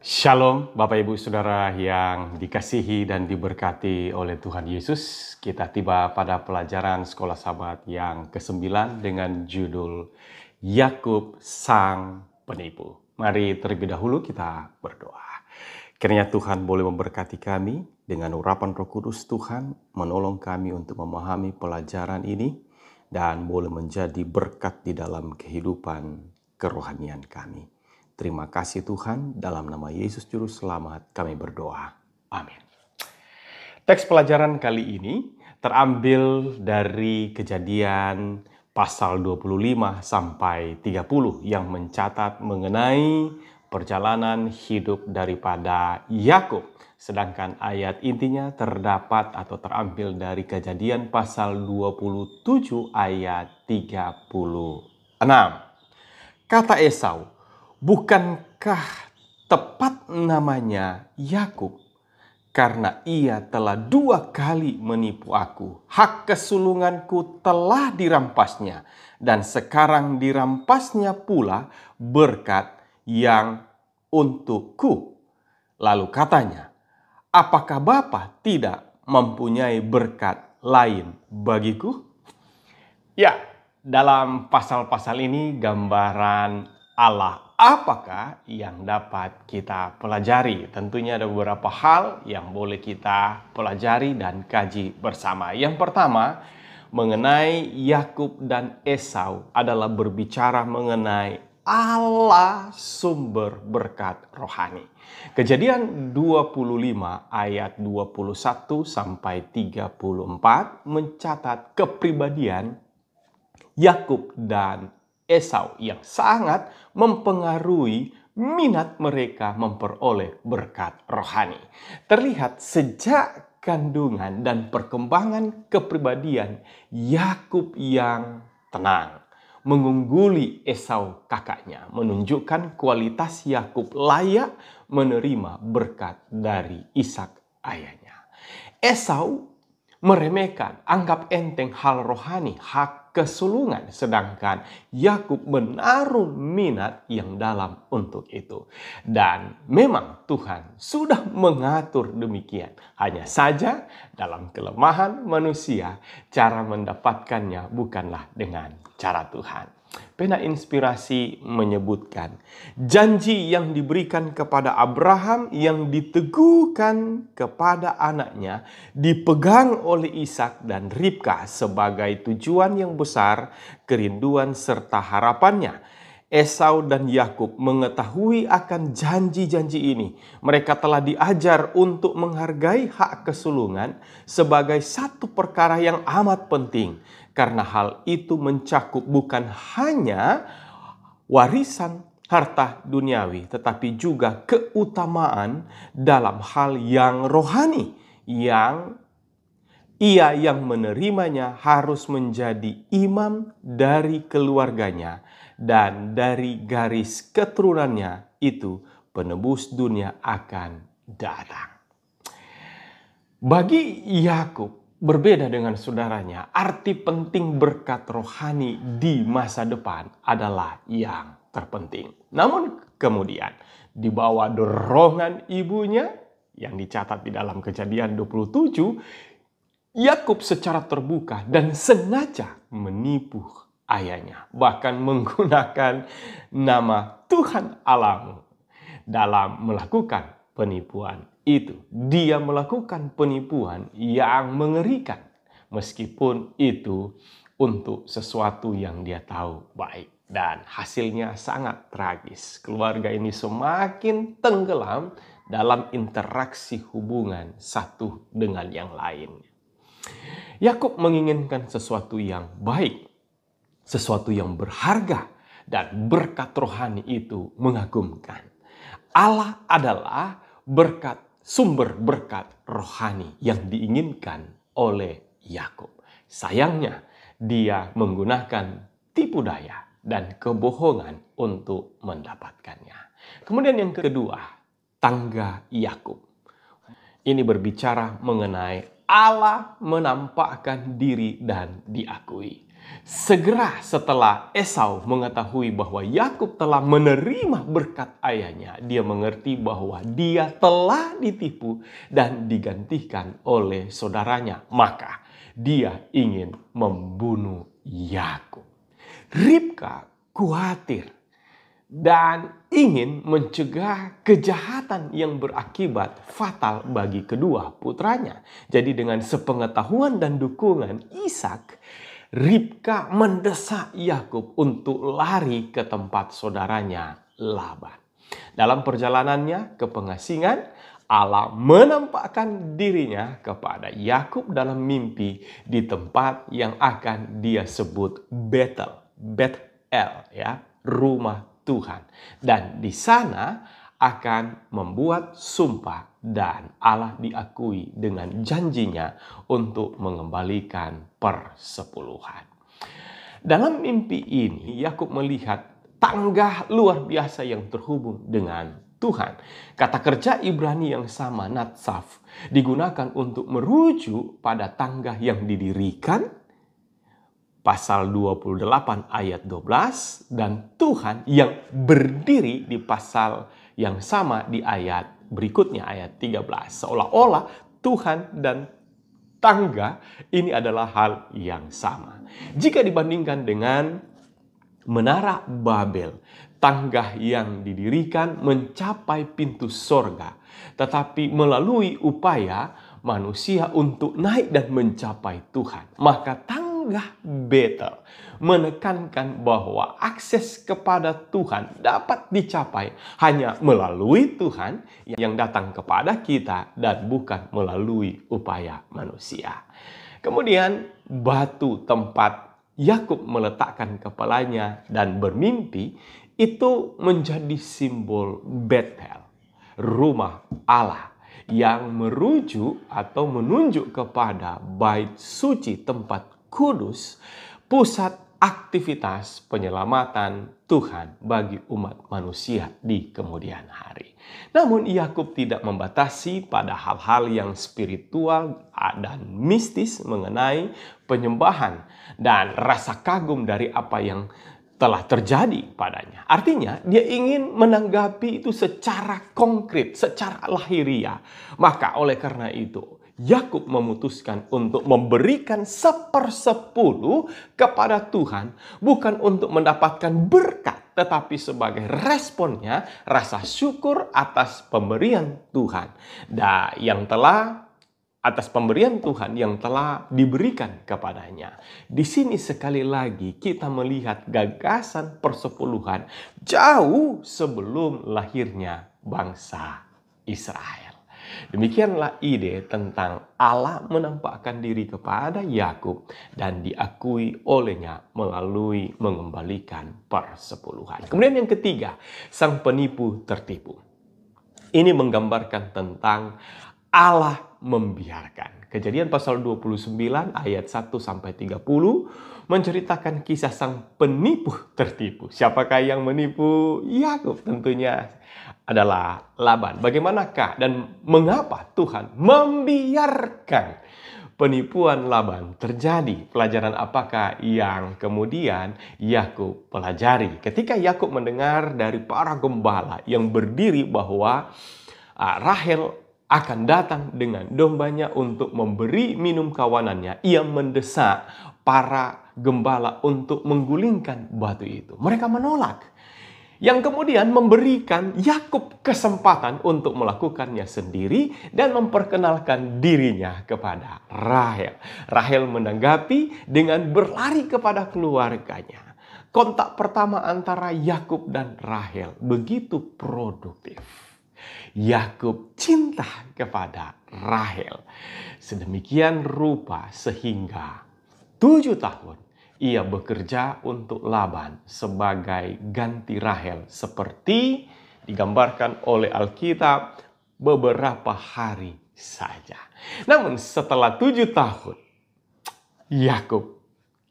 Shalom Bapak Ibu Saudara yang dikasihi dan diberkati oleh Tuhan Yesus. Kita tiba pada pelajaran Sekolah Sabat yang ke-9 dengan judul Yakub Sang Penipu. Mari terlebih dahulu kita berdoa. Kiranya Tuhan boleh memberkati kami dengan urapan Roh Kudus Tuhan, menolong kami untuk memahami pelajaran ini dan boleh menjadi berkat di dalam kehidupan kerohanian kami. Terima kasih Tuhan, dalam nama Yesus Juru Selamat kami berdoa. Amin. Teks pelajaran kali ini terambil dari Kejadian pasal 25 sampai 30 yang mencatat mengenai perjalanan hidup daripada Yakub. Sedangkan ayat intinya terdapat atau terambil dari Kejadian pasal 27 ayat 36. Kata Esau, "Bukankah tepat namanya Yakub? Karena ia telah 2 kali menipu aku. Hak kesulunganku telah dirampasnya, dan sekarang dirampasnya pula berkat yang untukku." Lalu katanya, "Apakah Bapa tidak mempunyai berkat lain bagiku?" Ya, dalam pasal-pasal ini gambaran Allah apakah yang dapat kita pelajari? Tentunya ada beberapa hal yang boleh kita pelajari dan kaji bersama. Yang pertama, mengenai Yakub dan Esau adalah berbicara mengenai Allah sumber berkat rohani. Kejadian 25 ayat 21 sampai 34 mencatat kepribadian Yakub dan Esau yang sangat mempengaruhi minat mereka memperoleh berkat rohani. Terlihat sejak kandungan dan perkembangan kepribadian Yakub yang tenang, mengungguli Esau kakaknya, menunjukkan kualitas Yakub layak menerima berkat dari Ishak ayahnya. Esau meremehkan, anggap enteng hal rohani, hak kesulungan, sedangkan Yakub menaruh minat yang dalam untuk itu. Dan memang Tuhan sudah mengatur demikian. Hanya saja dalam kelemahan manusia, cara mendapatkannya bukanlah dengan cara Tuhan. Pena Inspirasi menyebutkan, janji yang diberikan kepada Abraham yang diteguhkan kepada anaknya dipegang oleh Ishak dan Ribka sebagai tujuan yang besar, kerinduan serta harapannya. Esau dan Yakub mengetahui akan janji-janji ini. Mereka telah diajar untuk menghargai hak kesulungan sebagai satu perkara yang amat penting. Karena hal itu mencakup bukan hanya warisan harta duniawi, tetapi juga keutamaan dalam hal yang rohani, yang ia yang menerimanya harus menjadi imam dari keluarganya, dan dari garis keturunannya itu penebus dunia akan datang. Bagi Yakub, berbeda dengan saudaranya, arti penting berkat rohani di masa depan adalah yang terpenting. Namun kemudian, di bawah dorongan ibunya yang dicatat di dalam Kejadian 27, Yakub secara terbuka dan sengaja menipu ayahnya, bahkan menggunakan nama Tuhan Allahmu dalam melakukan penipuan itu. Dia melakukan penipuan yang mengerikan, meskipun itu untuk sesuatu yang dia tahu baik. Dan hasilnya sangat tragis. Keluarga ini semakin tenggelam dalam interaksi hubungan satu dengan yang lain. Yakub menginginkan sesuatu yang baik, sesuatu yang berharga, dan berkat rohani itu mengagumkan. Allah adalah sumber berkat rohani yang diinginkan oleh Yakub. Sayangnya, dia menggunakan tipu daya dan kebohongan untuk mendapatkannya. Kemudian yang kedua, tangga Yakub. Ini berbicara mengenai Allah menampakkan diri dan diakui. Segera setelah Esau mengetahui bahwa Yakub telah menerima berkat ayahnya, dia mengerti bahwa dia telah ditipu dan digantikan oleh saudaranya. Maka dia ingin membunuh Yakub. Ribka khawatir dan ingin mencegah kejahatan yang berakibat fatal bagi kedua putranya. Jadi dengan sepengetahuan dan dukungan Ishak, Ribka mendesak Yakub untuk lari ke tempat saudaranya Laban. Dalam perjalanannya ke pengasingan, Allah menampakkan dirinya kepada Yakub dalam mimpi di tempat yang akan dia sebut Betel, ya, rumah Tuhan. Dan di sana akan membuat sumpah dan Allah diakui dengan janjinya untuk mengembalikan persepuluhan. Dalam mimpi ini Yakub melihat tangga luar biasa yang terhubung dengan Tuhan. Kata kerja Ibrani yang sama, natsaf, digunakan untuk merujuk pada tangga yang didirikan pasal 28 ayat 12 dan Tuhan yang berdiri di pasal yang sama di ayat berikutnya ayat 13. Seolah-olah Tuhan dan tangga ini adalah hal yang sama. Jika dibandingkan dengan menara Babel, tangga yang didirikan mencapai pintu sorga, tetapi melalui upaya manusia untuk naik dan mencapai Tuhan. Maka tangga Betel menekankan bahwa akses kepada Tuhan dapat dicapai hanya melalui Tuhan yang datang kepada kita dan bukan melalui upaya manusia. Kemudian batu tempat Yakub meletakkan kepalanya dan bermimpi itu menjadi simbol Betel, rumah Allah, yang merujuk atau menunjuk kepada bait suci, tempat kudus, pusat aktivitas penyelamatan Tuhan bagi umat manusia di kemudian hari. Namun Yakub tidak membatasi pada hal-hal yang spiritual dan mistis mengenai penyembahan dan rasa kagum dari apa yang telah terjadi padanya. Artinya dia ingin menanggapi itu secara konkret, secara lahiriah. Maka oleh karena itu Yakub memutuskan untuk memberikan 1/10 kepada Tuhan, bukan untuk mendapatkan berkat, tetapi sebagai responnya rasa syukur atas pemberian Tuhan atas pemberian Tuhan yang telah diberikan kepadanya. Di sini sekali lagi kita melihat gagasan persepuluhan jauh sebelum lahirnya bangsa Israel. Demikianlah ide tentang Allah menampakkan diri kepada Yakub dan diakui olehnya melalui mengembalikan persepuluhan. Kemudian yang ketiga, sang penipu tertipu. Ini menggambarkan tentang Allah membiarkan. Kejadian pasal 29 ayat 1-30 menceritakan kisah sang penipu tertipu. Siapakah yang menipu Yakub? Tentunya adalah Laban. Bagaimanakah dan mengapa Tuhan membiarkan penipuan Laban terjadi? Pelajaran apakah yang kemudian Yakub pelajari? Ketika Yakub mendengar dari para gembala yang berdiri bahwa Rahel akan datang dengan dombanya untuk memberi minum kawanannya, ia mendesak para gembala untuk menggulingkan batu itu. Mereka menolak. Yang kemudian memberikan Yakub kesempatan untuk melakukannya sendiri dan memperkenalkan dirinya kepada Rahel. Rahel menanggapi dengan berlari kepada keluarganya. Kontak pertama antara Yakub dan Rahel begitu produktif. Yakub cinta kepada Rahel sedemikian rupa sehingga 7 tahun ia bekerja untuk Laban sebagai ganti Rahel seperti digambarkan oleh Alkitab beberapa hari saja. Namun setelah 7 tahun Yakub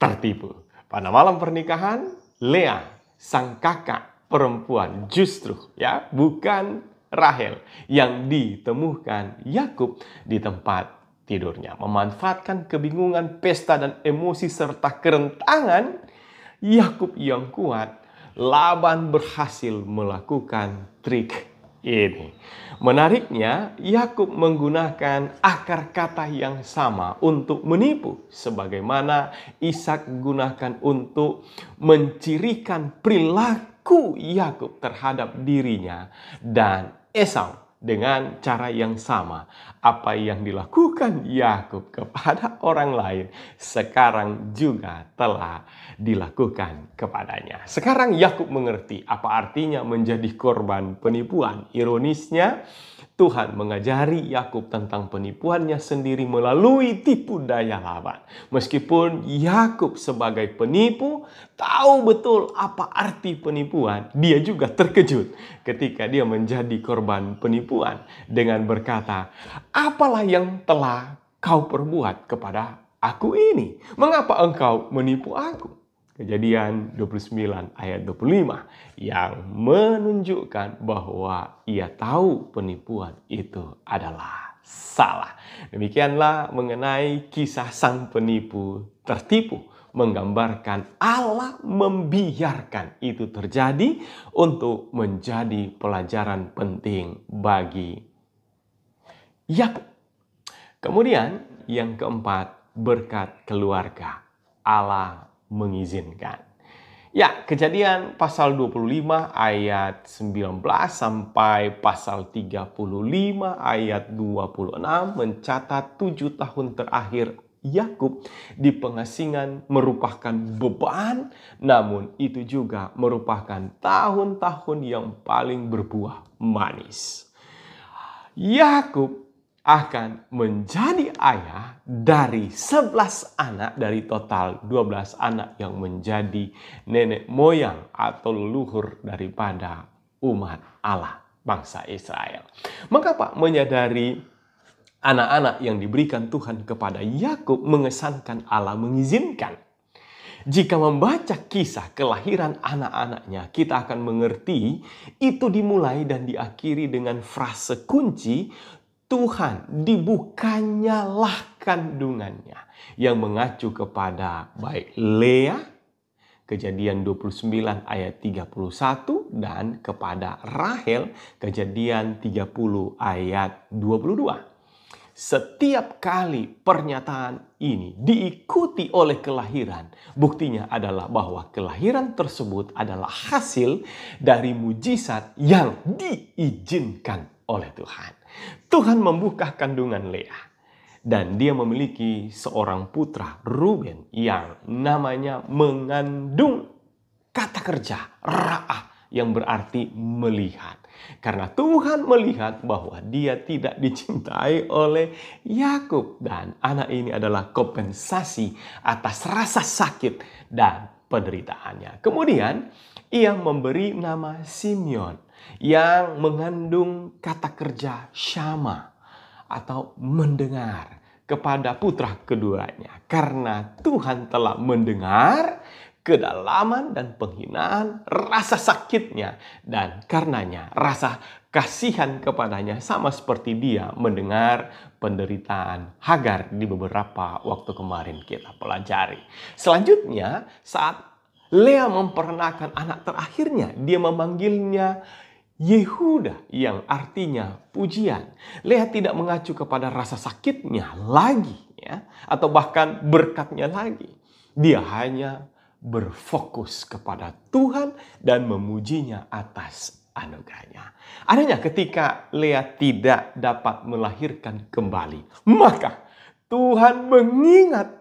tertipu. Pada malam pernikahan, Lea, sang kakak perempuan, justru bukan Rahel yang ditemukan Yakub di tempat tidurnya. Memanfaatkan kebingungan, pesta, dan emosi serta kerentangan Yakub yang kuat, Laban berhasil melakukan trik ini. Menariknya, Yakub menggunakan akar kata yang sama untuk menipu, sebagaimana Ishak gunakan untuk mencirikan perilaku Yakub terhadap dirinya dan Esau. Dengan cara yang sama, apa yang dilakukan Yakub kepada orang lain sekarang juga telah dilakukan kepadanya. Sekarang Yakub mengerti apa artinya menjadi korban penipuan. Ironisnya, Tuhan mengajari Yakub tentang penipuannya sendiri melalui tipu daya Laban. Meskipun Yakub sebagai penipu tahu betul apa arti penipuan, dia juga terkejut ketika dia menjadi korban penipuan dengan berkata, "Apalah yang telah kau perbuat kepada aku ini? Mengapa engkau menipu aku?" Kejadian 29 ayat 25 yang menunjukkan bahwa ia tahu penipuan itu adalah salah. Demikianlah mengenai kisah sang penipu tertipu, menggambarkan Allah membiarkan itu terjadi untuk menjadi pelajaran penting bagi Yakub. Kemudian yang keempat, berkat keluarga. Allah mengizinkan. Ya, Kejadian pasal 25 ayat 19 sampai pasal 35 ayat 26 mencatat 7 tahun terakhir Yakub di pengasingan merupakan beban, namun itu juga merupakan tahun-tahun yang paling berbuah manis. Yakub akan menjadi ayah dari 11 anak dari total 12 anak yang menjadi nenek moyang atau leluhur daripada umat Allah, bangsa Israel. Mengapa menyadari anak-anak yang diberikan Tuhan kepada Yakub mengesankan Allah mengizinkan? Jika membaca kisah kelahiran anak-anaknya, kita akan mengerti itu dimulai dan diakhiri dengan frase kunci, Tuhan dibukanyalah kandungannya, yang mengacu kepada baik Lea, Kejadian 29 ayat 31, dan kepada Rahel, Kejadian 30 ayat 22. Setiap kali pernyataan ini diikuti oleh kelahiran, buktinya adalah bahwa kelahiran tersebut adalah hasil dari mujizat yang diizinkan oleh Tuhan. Tuhan membuka kandungan Lea dan dia memiliki seorang putra, Ruben, yang namanya mengandung kata kerja ra'ah yang berarti melihat. Karena Tuhan melihat bahwa dia tidak dicintai oleh Yakub, dan anak ini adalah kompensasi atas rasa sakit dan penderitaannya. Kemudian ia memberi nama Simeon yang mengandung kata kerja syama atau mendengar kepada putra keduanya. Karena Tuhan telah mendengar kedalaman dan penghinaan rasa sakitnya, dan karenanya rasa kasihan kepadanya sama seperti dia mendengar penderitaan Hagar di beberapa waktu kemarin kita pelajari. Selanjutnya, saat Lea memperanakan anak terakhirnya, dia memanggilnya Yehuda, yang artinya pujian. Lea tidak mengacu kepada rasa sakitnya lagi, ya, atau bahkan berkatnya lagi. Dia hanya berfokus kepada Tuhan dan memujinya atas anugerahnya. Adanya ketika Lea tidak dapat melahirkan kembali, maka Tuhan mengingat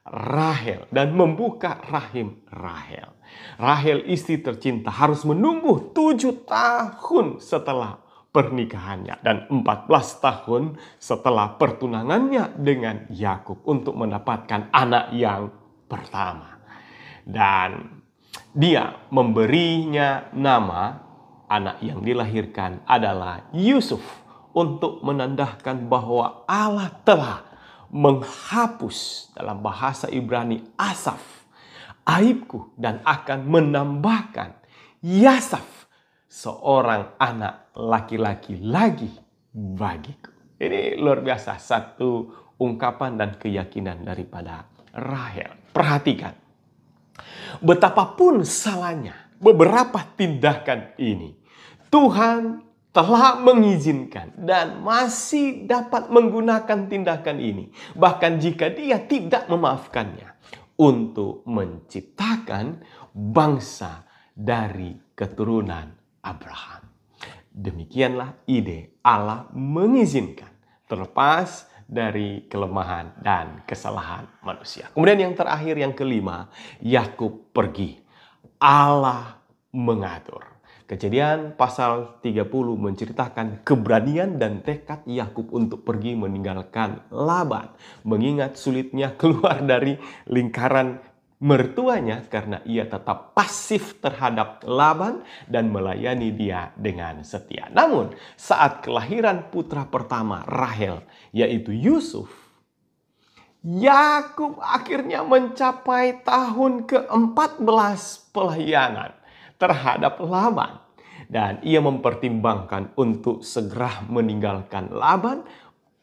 Rahel dan membuka rahim Rahel. Rahel, istri tercinta, harus menunggu 7 tahun setelah pernikahannya dan 14 tahun setelah pertunangannya dengan Yakub untuk mendapatkan anak yang pertama. Dan dia memberinya nama, anak yang dilahirkan adalah Yusuf, untuk menandakan bahwa Allah telah menghapus, dalam bahasa Ibrani Asaf, aibku, dan akan menambahkan Yasaf, seorang anak laki-laki lagi bagiku. Ini luar biasa, satu ungkapan dan keyakinan daripada Rahel. Perhatikan, betapapun salahnya beberapa tindakan ini, Tuhan telah mengizinkan dan masih dapat menggunakan tindakan ini. Bahkan jika dia tidak memaafkannya, untuk menciptakan bangsa dari keturunan Abraham. Demikianlah ide Allah mengizinkan, terlepas dari kelemahan dan kesalahan manusia. Kemudian yang terakhir, yang kelima, Yakub pergi. Allah mengatur. Kejadian pasal 30 menceritakan keberanian dan tekad Yakub untuk pergi meninggalkan Laban. Mengingat sulitnya keluar dari lingkaran mertuanya karena ia tetap pasif terhadap Laban dan melayani dia dengan setia. Namun saat kelahiran putra pertama Rahel, yaitu Yusuf, Yakub akhirnya mencapai tahun ke-14 pelayanan terhadap Laban. Dan ia mempertimbangkan untuk segera meninggalkan Laban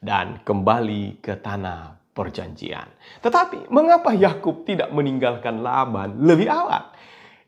dan kembali ke tanah perjanjian. Tetapi mengapa Yakub tidak meninggalkan Laban lebih awal?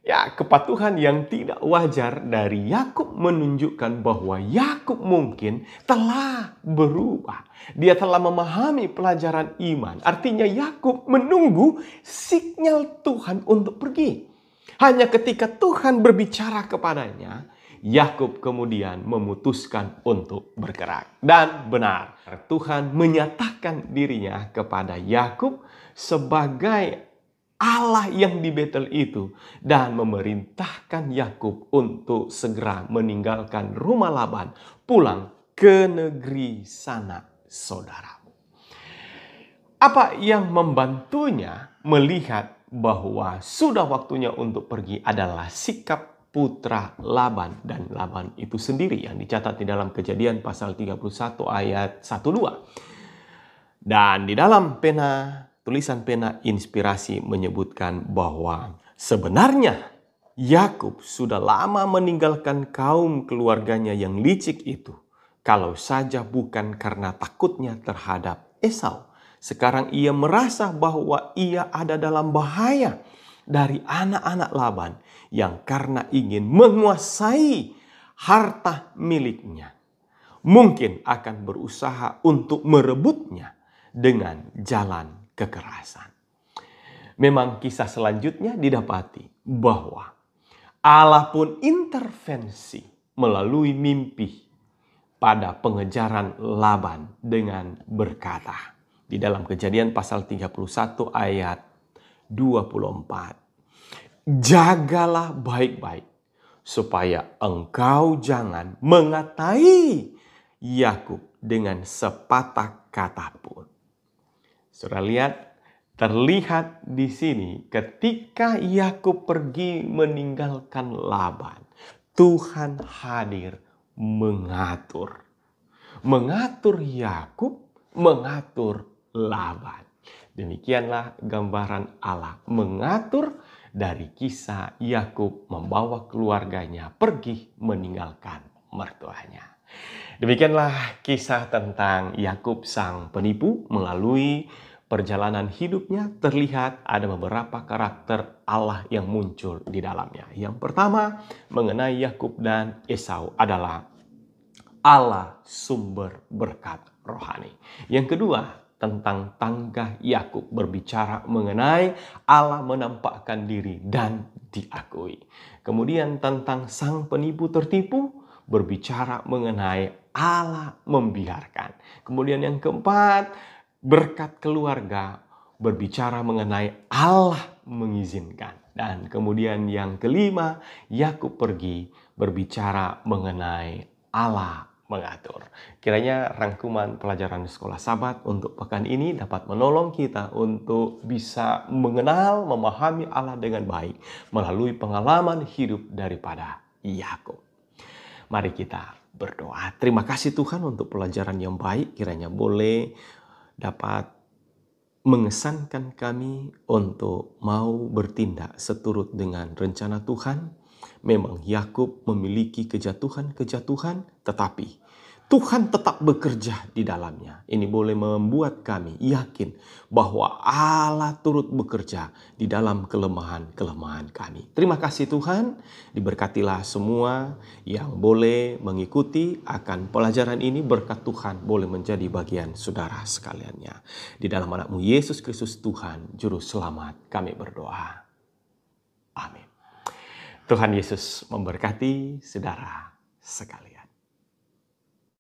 Ya, kepatuhan yang tidak wajar dari Yakub menunjukkan bahwa Yakub mungkin telah berubah. Dia telah memahami pelajaran iman. Artinya Yakub menunggu sinyal Tuhan untuk pergi. Hanya ketika Tuhan berbicara kepadanya, Yakub kemudian memutuskan untuk bergerak. Dan benar, Tuhan menyatakan dirinya kepada Yakub sebagai Allah yang di Betel itu dan memerintahkan Yakub untuk segera meninggalkan rumah Laban, pulang ke negeri sanak saudara. Apa yang membantunya melihat bahwa sudah waktunya untuk pergi adalah sikap putra Laban dan Laban itu sendiri yang dicatat di dalam Kejadian pasal 31 ayat 1-2. Dan di dalam tulisan pena inspirasi menyebutkan bahwa sebenarnya Yakub sudah lama meninggalkan kaum keluarganya yang licik itu, kalau saja bukan karena takutnya terhadap Esau. Sekarang ia merasa bahwa ia ada dalam bahaya dari anak-anak Laban yang karena ingin menguasai harta miliknya, mungkin akan berusaha untuk merebutnya dengan jalan kekerasan. Memang kisah selanjutnya didapati bahwa Allah pun intervensi melalui mimpi pada pengejaran Laban dengan berkata di dalam Kejadian pasal 31 ayat 24. Jagalah baik-baik supaya engkau jangan mengatai Yakub dengan sepatah kata pun. Saudara lihat, terlihat di sini ketika Yakub pergi meninggalkan Laban, Tuhan hadir mengatur. Mengatur Yakub, mengatur Laban. Demikianlah gambaran Allah mengatur dari kisah Yakub membawa keluarganya pergi meninggalkan mertuanya. Demikianlah kisah tentang Yakub sang penipu. Melalui perjalanan hidupnya terlihat ada beberapa karakter Allah yang muncul di dalamnya. Yang pertama mengenai Yakub dan Esau adalah Allah sumber berkat rohani. Yang kedua tentang tangga Yakub berbicara mengenai Allah menampakkan diri dan diakui. Kemudian tentang sang penipu tertipu berbicara mengenai Allah membiarkan. Kemudian yang keempat, berkat keluarga berbicara mengenai Allah mengizinkan. Dan kemudian yang kelima, Yakub pergi berbicara mengenai Allah mengatur. Kiranya rangkuman pelajaran sekolah Sabat untuk pekan ini dapat menolong kita untuk bisa mengenal, memahami Allah dengan baik melalui pengalaman hidup daripada Yakub. Mari kita berdoa. Terima kasih Tuhan untuk pelajaran yang baik. Kiranya boleh dapat mengesankan kami untuk mau bertindak seturut dengan rencana Tuhan. Memang Yakub memiliki kejatuhan-kejatuhan, tetapi Tuhan tetap bekerja di dalamnya. Ini boleh membuat kami yakin bahwa Allah turut bekerja di dalam kelemahan-kelemahan kami. Terima kasih Tuhan, diberkatilah semua yang boleh mengikuti akan pelajaran ini. Berkat Tuhan boleh menjadi bagian saudara sekaliannya. Di dalam anakmu Yesus Kristus Tuhan, Juru Selamat, kami berdoa. Amin. Tuhan Yesus memberkati saudara sekalian.